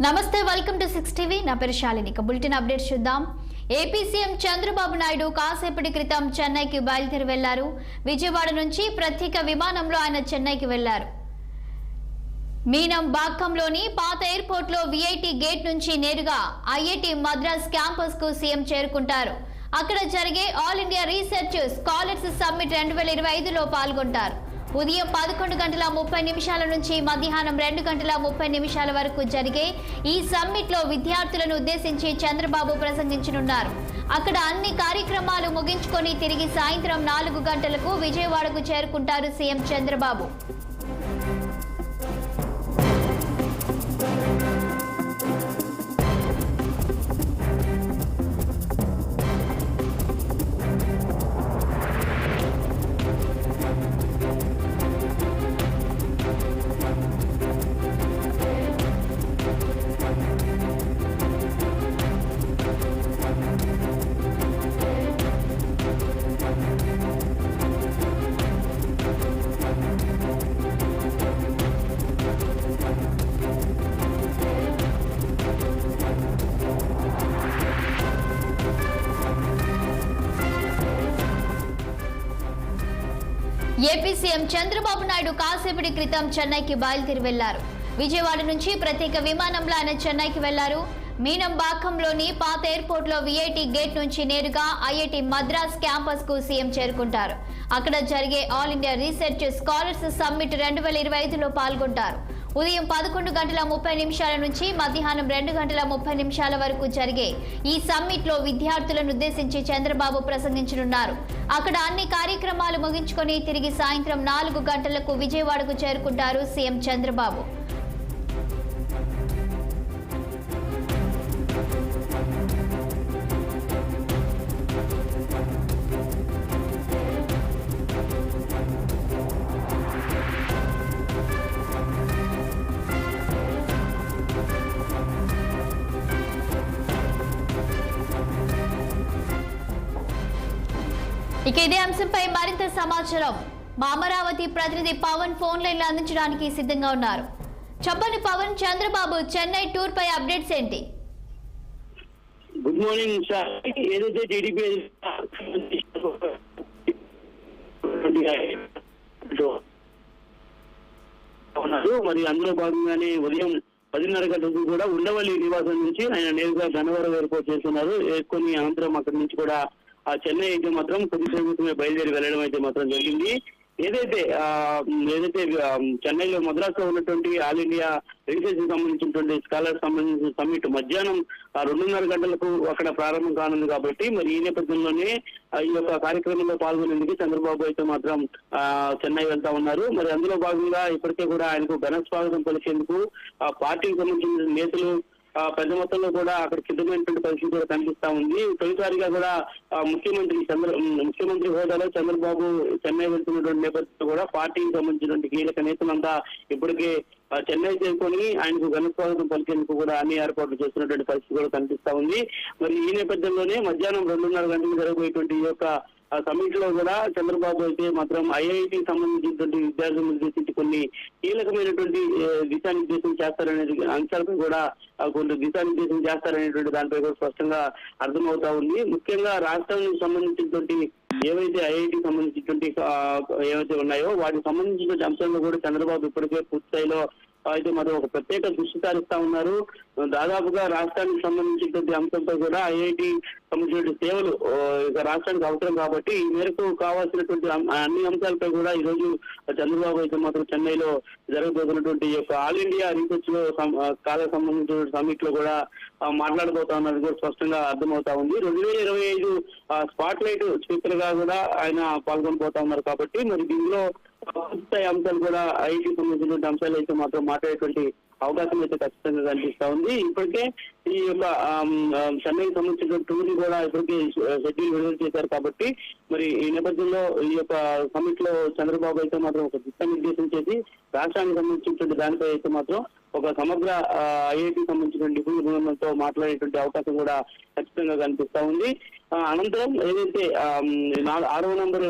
నమస్తే, welcome to 6 TV. నా పేరు శాలిని. బులెటిన్ అప్డేట్ చూద్దాం. ఏపీ సీఎం చంద్రబాబు నాయుడు కాసేపటి క్రితం చెన్నైకి బయలుదేరి వెళ్లారు. విజయవాడ నుంచి ప్రత్యేక విమానంలో ఆయన చెన్నైకి వెళ్లారు. మీనం బాక్కంలోని పాత ఎయిర్పోర్ట్ లో విఐటి గేట్ నుంచి నేరుగా ఐఐటి మద్రాస్ క్యాంపస్ కు సీఎం చేరుకుంటారు. అక్కడ జరిగే all India research scholars summit 2025లో పాల్గొంటారు. ఉదయం 11:30 నుంచి మధ్యాహ్నం 2:30 వరకు జరిగే ఈ సమ్మిట్ లో విద్యార్థులను ఉద్దేశించి చంద్రబాబు ప్రసంగించనున్నారు. అక్కడ అన్ని కార్యక్రమాలు ముగించుకొని తిరిగి సాయంత్రం 4 గంటలకు విజయవాడకు చేరుకుంటారు CM Chandrababu. AP CM Chandrababu Naidu కాసేపటి క్రితం చెన్నైకి బయలుదేరి వెళ్లారు. విజయవాడ నుంచి ప్రత్యేక విమానంలో ఆయన చెన్నైకి వెళ్లారు. మీనం బాక్కంలోని పాత ఎయిర్పోర్ట్ లో విఐటి గేట్ నుంచి నేరుగా ఐఐటి మద్రాస్ క్యాంపస్ కు సీఎం చేరుకుంటారు. అక్కడ జరిగే all India research scholars summit 2025లో పాల్గొంటారు. ఉదయం 11:30 నుంచి మధ్యాహ్నం 2:30 వరకు జరిగే ఈ సమ్మిట్ లో విద్యార్థులను ఉద్దేశించి చంద్రబాబు ప్రసంగించనున్నారు. అక్కడ అన్ని కార్యక్రమాలు ముగించుకొని తిరిగి సాయంత్రం 4 గంటలకు విజయవాడకు చేరుకుంటారు సీఎం చంద్రబాబు. ఇక ఇదే అంశంపై మరింత సమాచారం మా అమరావతి ప్రతినిధి పవన్ ఫోన్ లైన్ లో అందించడానికి సిద్ధంగా ఉన్నారు. చెప్పండి పవన్, చంద్రబాబు చెన్నై టూర్ పై అప్డేట్స్ ఏంటి? Good morning sir. ఏదైతే టీడీపీ ఉన్నారు, మరి అందులో భాగంగానే ఉదయం 10:30 గంటలకు కూడా ఉండవల్లి నివాసం నుంచి ఆయన నేరుగా గన్నవరం ఎయిర్పోర్ట్ చేస్తున్నారు. కొన్ని అనంతరం అక్కడి నుంచి కూడా ఆ చెన్నై అయితే మాత్రం కొద్దిసేపు బయలుదేరి వెళ్ళడం అయితే మాత్రం జరిగింది. ఏదైతే చెన్నైలో మద్రాసులో ఉన్నటువంటి ఆల్ ఇండియా రీసెర్చ్ సంబంధించినటువంటి స్కాలర్ సంబంధించిన సమ్మిట్ మధ్యాహ్నం 2:30 గంటలకు అక్కడ ప్రారంభం కానుంది. కాబట్టి మరి ఈ నేపథ్యంలోనే ఈ యొక్క కార్యక్రమంలో పాల్గొనేందుకు చంద్రబాబు అయితే మాత్రం చెన్నై వెళ్తా ఉన్నారు. మరి అందులో భాగంగా ఇప్పటికే కూడా ఆయనకు ఘన స్వాగతం పలికేందుకు పార్టీకి సంబంధించిన నేతలు పెద్ద మొత్తంలో కూడా అక్కడ సిద్ధమైనటువంటి పరిస్థితి కూడా కనిపిస్తా ఉంది. తొలిసారిగా కూడా ముఖ్యమంత్రి హోదాలో చంద్రబాబు చెన్నై వెళ్తున్నటువంటి నేపథ్యంలో కూడా పార్టీకి సంబంధించినటువంటి కీలక నేతలంతా ఇప్పటికే చెన్నై చేరుకొని ఆయనకు ఘన స్వాగతం పలికేందుకు కూడా అన్ని ఏర్పాట్లు చేస్తున్నటువంటి పరిస్థితి కూడా కనిపిస్తా ఉంది. మరి ఈ నేపథ్యంలోనే మధ్యాహ్నం 2:30 గంటలకు జరగబోయేటువంటి ఈ యొక్క సమ్మిట్ లో కూడా చంద్రబాబు అయితే మాత్రం ఐఐటికి సంబంధించినటువంటి విద్యార్థులను ఉద్దేశించి కొన్ని కీలకమైనటువంటి దిశానిర్దేశం చేస్తారనే అంశాలపై కూడా కొన్ని దిశానిర్దేశం చేస్తారనేటువంటి దానిపై కూడా స్పష్టంగా అర్థమవుతా ఉంది. ముఖ్యంగా రాష్ట్రానికి సంబంధించినటువంటి ఏవైతే ఐఐటికి సంబంధించినటువంటి ఏవైతే ఉన్నాయో వాటికి సంబంధించినటువంటి అంశాల్లో కూడా చంద్రబాబు ఇప్పటికే పూర్తి స్థాయిలో అయితే మాత్రం ఒక ప్రత్యేక దృష్టి సారిస్తా ఉన్నారు. దాదాపుగా రాష్ట్రానికి సంబంధించినటువంటి అంశంపై కూడా ఐఐటి సంబంధించిన సేవలు రాష్ట్రానికి అవసరం కాబట్టి ఈ మేరకు కావాల్సినటువంటి అన్ని అంశాలపై కూడా ఈ రోజు చంద్రబాబు అయితే మాత్రం చెన్నైలో జరగబోతున్నటువంటి ఈ యొక్క ఆల్ ఇండియా రీసెర్చ్ లో స్కాలర్ సంబంధించిన సమ్మిట్ లో కూడా మాట్లాడబోతా ఉన్నది కూడా స్పష్టంగా అర్థమవుతా ఉంది. 2025 స్పాట్ లైట్ స్పీకర్ గా కూడా ఆయన పాల్గొనబోతా ఉన్నారు. కాబట్టి మరి దీనిలో పూర్తి అంశాలు కూడా ఐఐటి సంబంధించినటువంటి అంశాలు అయితే మాత్రం మాట్లాడేటువంటి అవకాశం అయితే ఖచ్చితంగా కనిపిస్తా ఉంది. ఇప్పటికే ఈ యొక్క చెన్నైకి సంబంధించిన టూర్ కూడా ఇప్పటికే షెడ్యూల్ విడుదల చేశారు. కాబట్టి మరి ఈ నేపథ్యంలో ఈ యొక్క సమ్మిట్ లో చంద్రబాబు అయితే మాత్రం ఒక దిశానిర్దేశం చేసి రాష్ట్రానికి సంబంధించినటువంటి దానిపై అయితే మాత్రం ఒక సమగ్ర ఐఐటి సంబంధించిన నిపుణుల బృందంతో మాట్లాడేటువంటి అవకాశం కూడా ఖచ్చితంగా కనిపిస్తా ఉంది. అనంతరం ఏదైతే 6వ నంబర్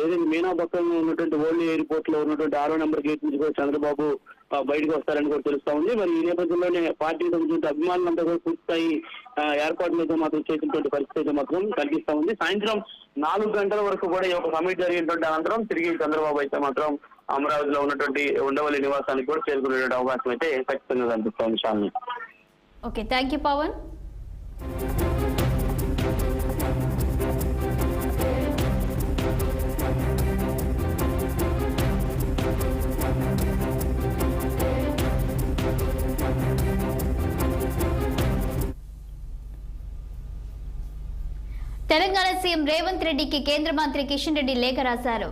ఏదైతే మీనా పక్కన ఉన్నటువంటి ఓల్డ్ ఎయిర్పోర్ట్ లో ఉన్నటువంటి 6వ నంబర్ గేట్ నుంచి కూడా చంద్రబాబు బయటకు వస్తారని కూడా తెలుస్తా ఉంది. మరి ఈ నేపథ్యంలోనే పార్టీకి సంబంధించిన అభిమానులంతా కూడా పూర్తిస్థాయి ఏర్పాట్లు అయితే మాత్రం చేసినటువంటి పరిస్థితి అయితే మాత్రం కనిపిస్తా ఉంది. సాయంత్రం 4 గంటల వరకు కూడా ఈ యొక్క సమిట్ జరిగినటువంటి అనంతరం తిరిగి చంద్రబాబు అయితే మాత్రం అమరావతిలో ఉన్నటువంటి ఉండవల్లి నివాసానికి కూడా చేరుకునేటువంటి అవకాశం అయితే ఖచ్చితంగా కనిపిస్తా ఉంది. Shalini. Okay, thank you Pavan. Telangana CM Revanth రెడ్డికి కేంద్ర మంత్రి కిషన్ రెడ్డి లేఖ రాశారు.